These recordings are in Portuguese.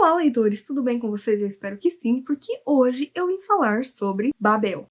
Olá, leitores, tudo bem com vocês? Eu espero que sim, porque hoje eu vim falar sobre Babel.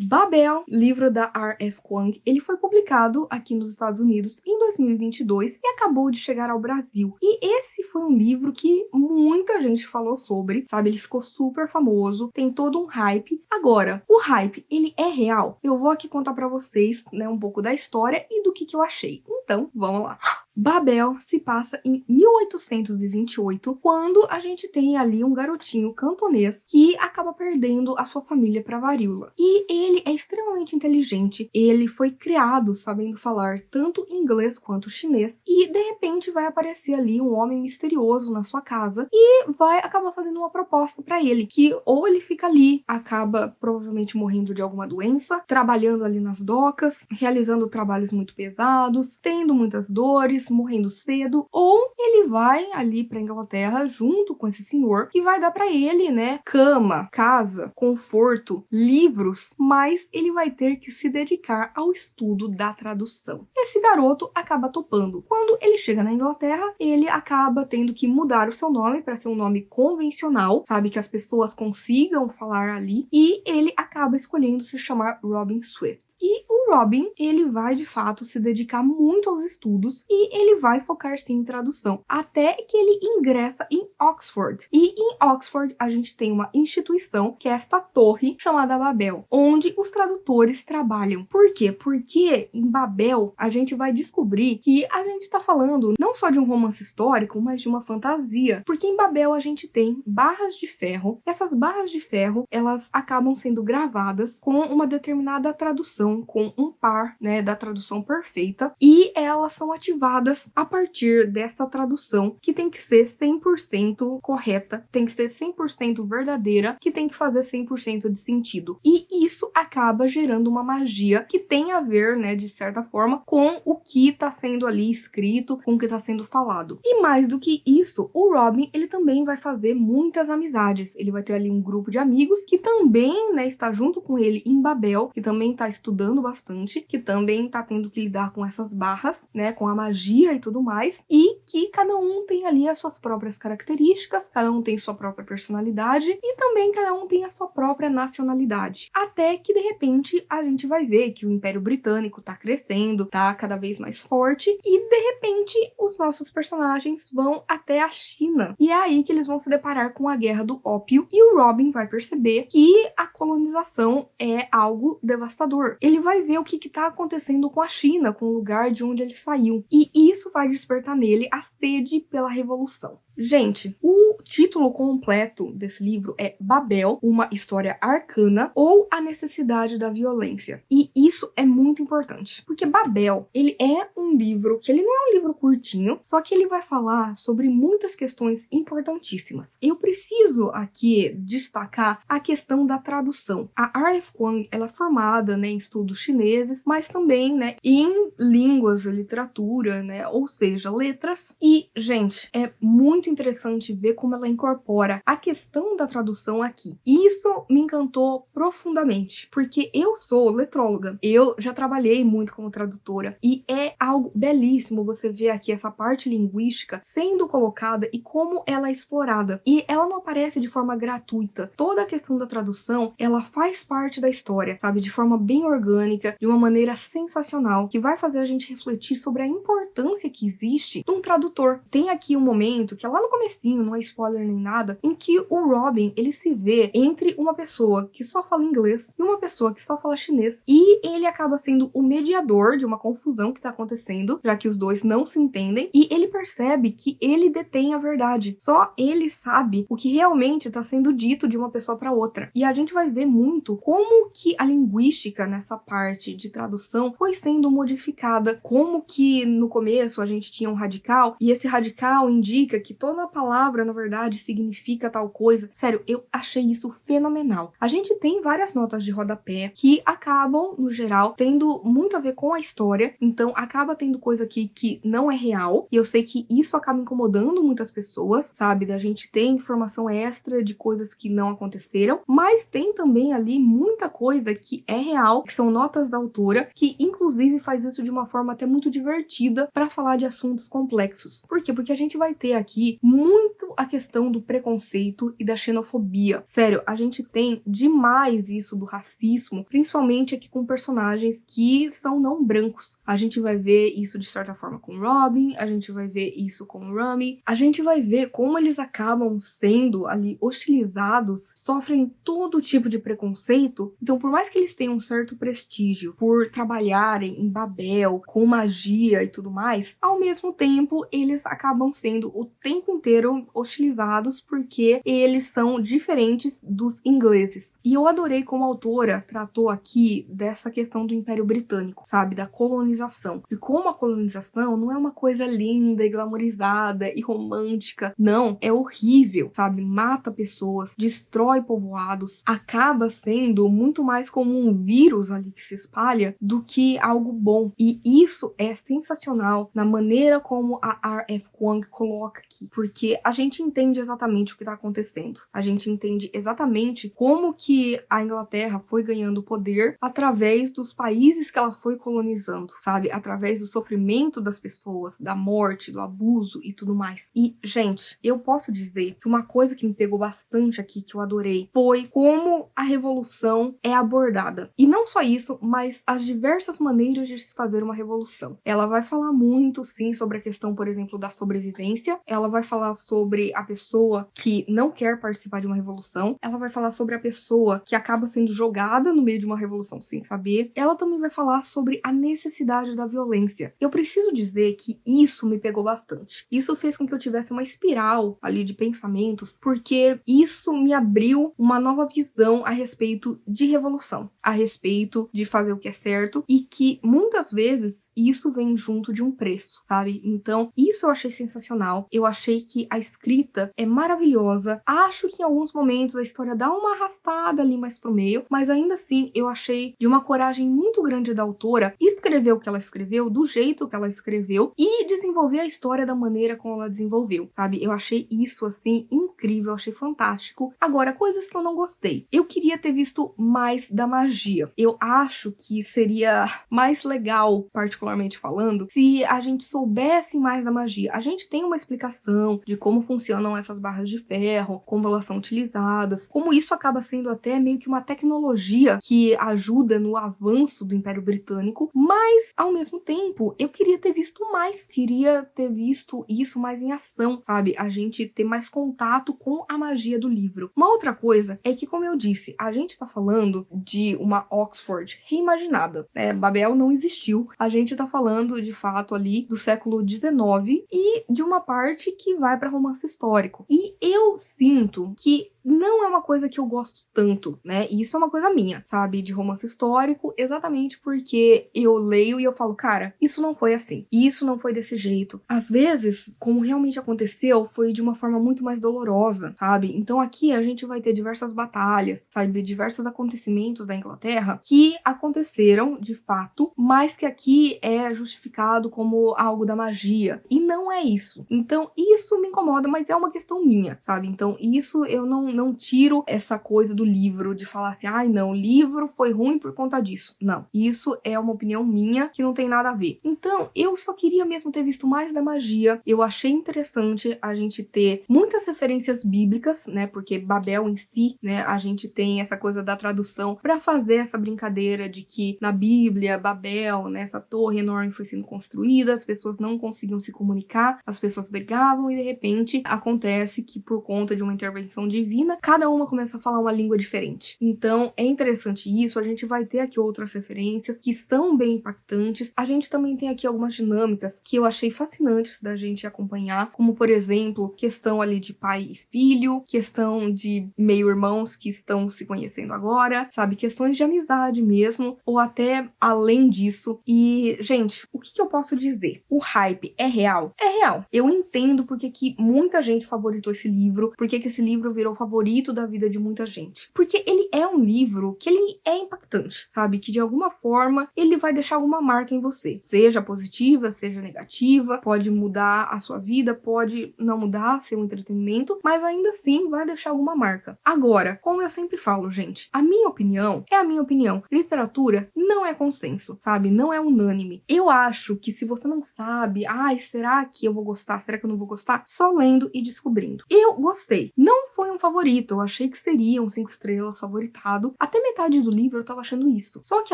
Babel, livro da R.F. Kuang, ele foi publicado aqui nos Estados Unidos em 2022 e acabou de chegar ao Brasil. E esse foi um livro que muita gente falou sobre, sabe? Ele ficou super famoso, tem todo um hype. Agora, o hype, ele é real? Eu vou aqui contar pra vocês, né, um pouco da história e do que eu achei. Então, vamos lá. Babel se passa em 1828, quando a gente tem ali um garotinho cantonês que acaba perdendo a sua família para a varíola. E ele é extremamente inteligente, ele foi criado sabendo falar tanto inglês quanto chinês, e de repente vai aparecer ali um homem misterioso na sua casa e vai acabar fazendo uma proposta para ele, que ou ele fica ali, acaba provavelmente morrendo de alguma doença, trabalhando ali nas docas, realizando trabalhos muito pesados, tendo muitas dores, morrendo cedo, ou ele vai ali para Inglaterra junto com esse senhor e vai dar para ele, né, cama, casa, conforto, livros, mas ele vai ter que se dedicar ao estudo da tradução. Esse garoto acaba topando. Quando ele chega na Inglaterra, ele acaba tendo que mudar o seu nome para ser um nome convencional, sabe, que as pessoas consigam falar ali, e ele acaba escolhendo se chamar Robin Swift. E o Robin, ele vai de fato se dedicar muito aos estudos e ele vai focar sim em tradução, até que ele ingressa em Oxford. E em Oxford a gente tem uma instituição, que é esta torre chamada Babel, onde os tradutores trabalham. Por quê? Porque em Babel a gente vai descobrir que a gente tá falando não só de um romance histórico, mas de uma fantasia. Porque em Babel a gente tem barras de ferro. Essas barras de ferro, elas acabam sendo gravadas com uma determinada tradução, com um par, né, da tradução perfeita, e elas são ativadas a partir dessa tradução, que tem que ser 100% correta, tem que ser 100% verdadeira, que tem que fazer 100% de sentido. E isso acaba gerando uma magia que tem a ver, né, de certa forma, com o que está sendo ali escrito, com o que está sendo falado. E mais do que isso, o Robin, ele também vai fazer muitas amizades. Ele vai ter ali um grupo de amigos que também, né, está junto com ele em Babel, que também está estudando bastante, que também tá tendo que lidar com essas barras, né, com a magia e tudo mais, e que cada um tem ali as suas próprias características, cada um tem sua própria personalidade e também cada um tem a sua própria nacionalidade. Até que de repente a gente vai ver que o Império Britânico tá crescendo, tá cada vez mais forte, e de repente os nossos personagens vão até a China. E é aí que eles vão se deparar com a Guerra do Ópio e o Robin vai perceber que a colonização é algo devastador. Ele vai ver o que está acontecendo com a China, com o lugar de onde ele saiu. E isso vai despertar nele a sede pela revolução. Gente, o título completo desse livro é Babel, uma história arcana ou a necessidade da violência. E isso é muito importante, porque Babel, ele é um livro que ele não é um livro curtinho, só que ele vai falar sobre muitas questões importantíssimas. Eu preciso aqui destacar a questão da tradução. A R.F. Kuang, ela é formada, né, em estudos chineses, mas também, né, em línguas, literatura, né, ou seja, letras. E, gente, é muito interessante ver como ela incorpora a questão da tradução aqui. E isso me encantou profundamente, porque eu sou letróloga, eu já trabalhei muito como tradutora, e é algo belíssimo você ver aqui essa parte linguística sendo colocada e como ela é explorada. E ela não aparece de forma gratuita. Toda a questão da tradução, ela faz parte da história, sabe? De forma bem orgânica, de uma maneira sensacional, que vai fazer a gente refletir sobre a importância que existe de um tradutor. Tem aqui um momento que ela lá no comecinho, não é spoiler nem nada, em que o Robin, ele se vê entre uma pessoa que só fala inglês e uma pessoa que só fala chinês, e ele acaba sendo o mediador de uma confusão que tá acontecendo, já que os dois não se entendem, e ele percebe que ele detém a verdade. Só ele sabe o que realmente tá sendo dito de uma pessoa para outra. E a gente vai ver muito como que a linguística nessa parte de tradução foi sendo modificada, como que no começo a gente tinha um radical, e esse radical indica que toda palavra, na verdade, significa tal coisa. Sério, eu achei isso fenomenal. A gente tem várias notas de rodapé que acabam no geral, tendo muito a ver com a história, então acaba tendo coisa aqui que não é real, e eu sei que isso acaba incomodando muitas pessoas, sabe, da gente ter informação extra de coisas que não aconteceram, mas tem também ali muita coisa que é real, que são notas da autora, que inclusive faz isso de uma forma até muito divertida para falar de assuntos complexos. Por quê? Porque a gente vai ter aqui muito a questão do preconceito e da xenofobia. Sério, a gente tem demais isso do racismo, principalmente aqui com personagens que são não brancos. A gente vai ver isso de certa forma com Robin, a gente vai ver isso com Rami, a gente vai ver como eles acabam sendo ali hostilizados, sofrem todo tipo de preconceito. Então, por mais que eles tenham um certo prestígio por trabalharem em Babel, com magia e tudo mais, ao mesmo tempo eles acabam sendo o tempo inteiro hostilizados porque eles são diferentes dos ingleses. E eu adorei como a autora tratou aqui dessa questão do Império Britânico, sabe, da colonização. E como a colonização não é uma coisa linda e glamourizada e romântica, não, é horrível, sabe, mata pessoas, destrói povoados, acaba sendo muito mais como um vírus ali que se espalha do que algo bom. E isso é sensacional na maneira como a R.F. Kuang coloca aqui, porque a gente entende exatamente o que está acontecendo. A gente entende exatamente como que a Inglaterra foi ganhando poder através dos países que ela foi colonizando, sabe? Através do sofrimento das pessoas, da morte, do abuso e tudo mais. E, gente, eu posso dizer que uma coisa que me pegou bastante aqui, que eu adorei, foi como a revolução é abordada. E não só isso, mas as diversas maneiras de se fazer uma revolução. Ela vai falar muito, sim, sobre a questão, por exemplo, da sobrevivência. Ela vai falar sobre a pessoa que não quer participar de uma revolução. Ela vai falar sobre a pessoa que acaba sendo jogada no meio de uma revolução sem saber. Ela também vai falar sobre a necessidade da violência. Eu preciso dizer que isso me pegou bastante. Isso fez com que eu tivesse uma espiral ali de pensamentos, porque isso me abriu uma nova visão a respeito de revolução, a respeito de fazer o que é certo, e que muitas vezes isso vem junto de um preço, sabe? Então, isso eu achei sensacional. Eu achei que a escrita é maravilhosa. Acho que em alguns momentos a história dá uma arrastada ali mais pro meio, mas ainda assim eu achei de uma coragem muito grande da autora escrever o que ela escreveu, do jeito que ela escreveu, e desenvolver a história da maneira como ela desenvolveu, sabe? Eu achei isso, assim, incrível, eu achei fantástico. Agora, coisas que eu não gostei. Eu queria ter visto mais da magia. Eu acho que seria mais legal, particularmente falando, se a gente soubesse mais da magia. A gente tem uma explicação de como funcionam essas barras de ferro, como elas são utilizadas, como isso acaba sendo até meio que uma tecnologia que ajuda no avanço do Império Britânico, mas, ao mesmo tempo, eu queria ter visto mais. Queria ter visto isso mais em ação, sabe? A gente ter mais contato com a magia do livro. Uma outra coisa é que, como eu disse, a gente tá falando de uma Oxford reimaginada, né? Babel não existiu. A gente tá falando, de fato, ali do século XIX e de uma parte que vai para romance histórico. E eu sinto que não é uma coisa que eu gosto tanto, né? E isso é uma coisa minha, sabe? De romance histórico, exatamente porque eu leio e eu falo, cara, isso não foi assim. Isso não foi desse jeito. Às vezes, como realmente aconteceu, foi de uma forma muito mais dolorosa, sabe? Então aqui a gente vai ter diversas batalhas, sabe? Diversos acontecimentos da Inglaterra que aconteceram, de fato, mas que aqui é justificado como algo da magia. E não é isso. Então isso me incomoda, mas é uma questão minha, sabe? Então isso eu não tiro essa coisa do livro de falar assim, ai não, o livro foi ruim por conta disso. Não, isso é uma opinião minha que não tem nada a ver. Então, eu só queria mesmo ter visto mais da magia. Eu achei interessante a gente ter muitas referências bíblicas, né? Porque Babel em si, né, a gente tem essa coisa da tradução para fazer essa brincadeira de que na Bíblia, Babel, né, essa torre enorme foi sendo construída, as pessoas não conseguiam se comunicar, as pessoas brigavam e de repente acontece que por conta de uma intervenção divina, cada uma começa a falar uma língua diferente. Então, é interessante isso, a gente vai ter aqui outras referências que são bem impactantes. A gente também tem aqui algumas dinâmicas que eu achei fascinantes da gente acompanhar, como, por exemplo, questão ali de pai e filho, questão de meio-irmãos que estão se conhecendo agora, sabe? Questões de amizade mesmo, ou até além disso. E, gente, o que eu posso dizer? O hype é real? É real. Eu entendo porque que muita gente favoritou esse livro, porque que esse livro virou favorito favorito da vida de muita gente. Porque ele é um livro que ele é impactante, sabe? Que de alguma forma ele vai deixar alguma marca em você. Seja positiva, seja negativa, pode mudar a sua vida, pode não mudar, ser um entretenimento, mas ainda assim vai deixar alguma marca. Agora, como eu sempre falo, gente, a minha opinião é a minha opinião. Literatura não é consenso, sabe? Não é unânime. Eu acho que se você não sabe, ai, será que eu vou gostar? Será que eu não vou gostar? Só lendo e descobrindo. Eu gostei. Não foi um favorito, eu achei que seria um 5 estrelas favoritado. Até metade do livro eu tava achando isso. Só que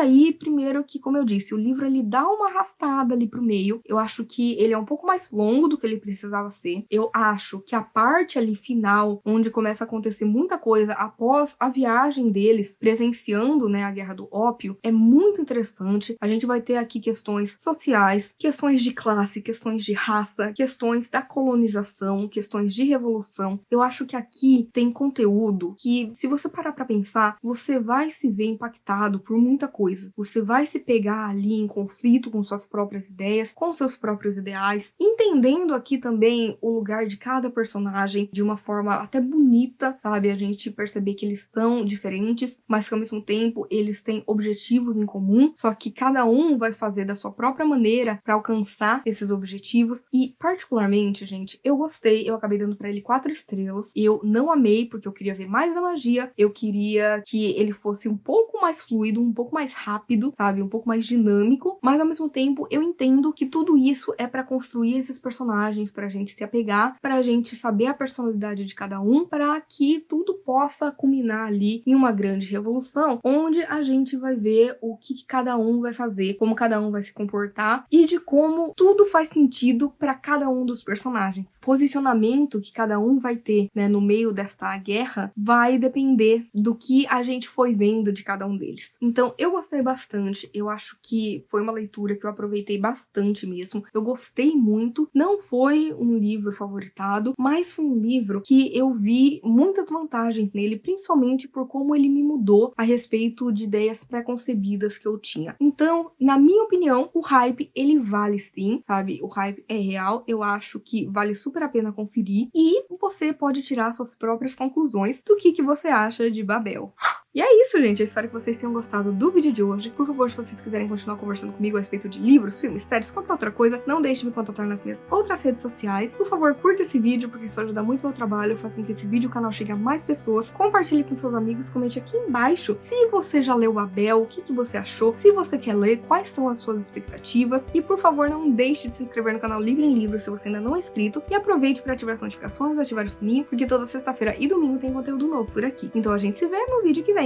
aí, primeiro que, como eu disse, o livro ele dá uma arrastada ali pro meio. Eu acho que ele é um pouco mais longo do que ele precisava ser. Eu acho que a parte ali final, onde começa a acontecer muita coisa após a viagem deles, presenciando, né, a Guerra do Ópio, é muito interessante. A gente vai ter aqui questões sociais, questões de classe, questões de raça, questões da colonização, questões de revolução. Eu acho que aqui tem conteúdo que, se você parar pra pensar, você vai se ver impactado por muita coisa. Você vai se pegar ali em conflito com suas próprias ideias, com seus próprios ideais, entendendo aqui também o lugar de cada personagem de uma forma até bonita, sabe? A gente perceber que eles são diferentes, mas que ao mesmo tempo eles têm objetivos em comum, só que cada um vai fazer da sua própria maneira para alcançar esses objetivos. E particularmente, gente, eu gostei, eu acabei dando para ele 4 estrelas. Eu não amei porque eu queria ver mais da magia, eu queria que ele fosse um pouco mais fluido, um pouco mais rápido, sabe? Um pouco mais dinâmico, mas ao mesmo tempo eu entendo que tudo isso é para construir esses personagens, pra gente se apegar, pra gente saber a personalidade de cada um, para que tudo possa culminar ali em uma grande revolução, onde a gente vai ver o que cada um vai fazer, como cada um vai se comportar e de como tudo faz sentido para cada um dos personagens. O posicionamento que cada um vai ter, né, no meio desta guerra vai depender do que a gente foi vendo de cada um deles. Então, eu gostei bastante, eu acho que foi uma leitura que eu aproveitei bastante mesmo, eu gostei muito, não foi um livro favoritado, mas foi um livro que eu vi muitas vantagens nele, principalmente por como ele me mudou a respeito de ideias pré-concebidas que eu tinha. Então, na minha opinião, o hype, ele vale sim, sabe? O hype é real, eu acho que vale super a pena conferir e você pode tirar suas próprias conclusões do que você acha de Babel. E é isso, gente. Eu espero que vocês tenham gostado do vídeo de hoje. Por favor, se vocês quiserem continuar conversando comigo a respeito de livros, filmes, séries, qualquer outra coisa, não deixe de me contatar nas minhas outras redes sociais. Por favor, curta esse vídeo, porque isso ajuda muito o meu trabalho, faz com que esse vídeo e o canal chegue a mais pessoas. Compartilhe com seus amigos, comente aqui embaixo se você já leu Babel, o que você achou, se você quer ler, quais são as suas expectativas. E, por favor, não deixe de se inscrever no canal Livro em Livro se você ainda não é inscrito. E aproveite para ativar as notificações, ativar o sininho, porque toda sexta-feira e domingo tem conteúdo novo por aqui. Então a gente se vê no vídeo que vem.